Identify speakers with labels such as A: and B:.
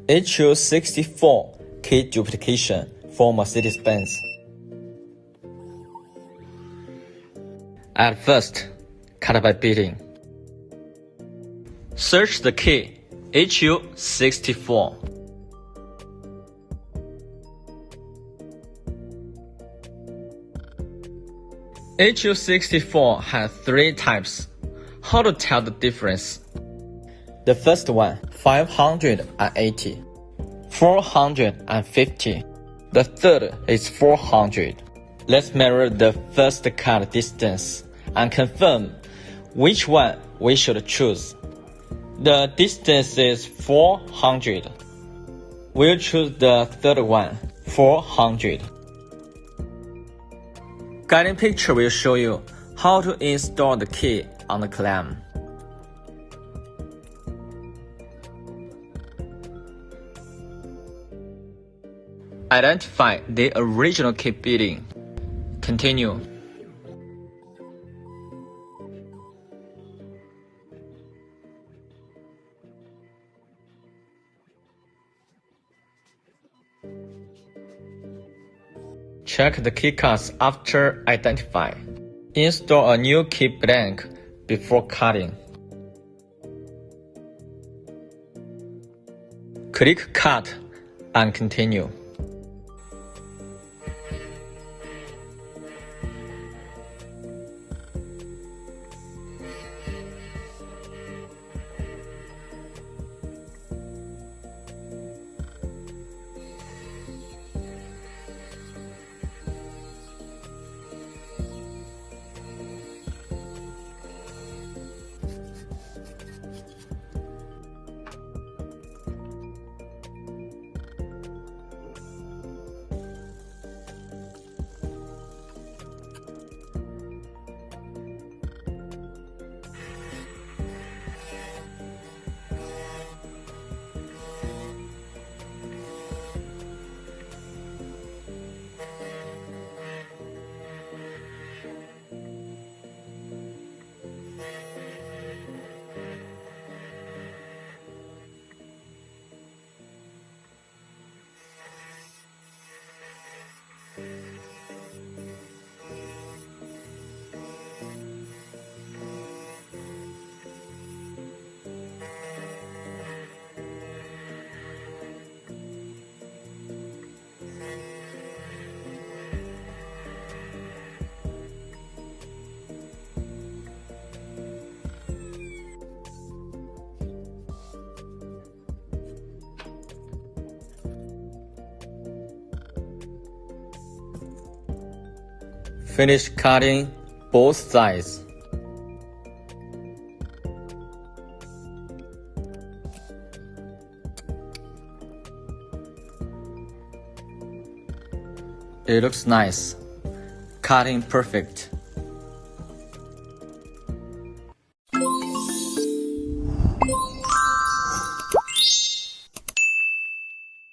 A: HU64 key duplication for Mercedes-Benz. At first, cut by beating. Search the key HU64. HU64 has 3 types. How to tell the difference? The first one, 580, 450. The third is 400. Let's measure the first cut distance and confirm which one we should choose. The distance is 400. We'll choose the third one, 400. Guiding picture will show you how to install the key on the clamp. Identify the original key beating. Continue. Check the key cards after identify. Install a new key blank before cutting. Click Cut and continue. Finish cutting both sides. It looks nice. Cutting perfect.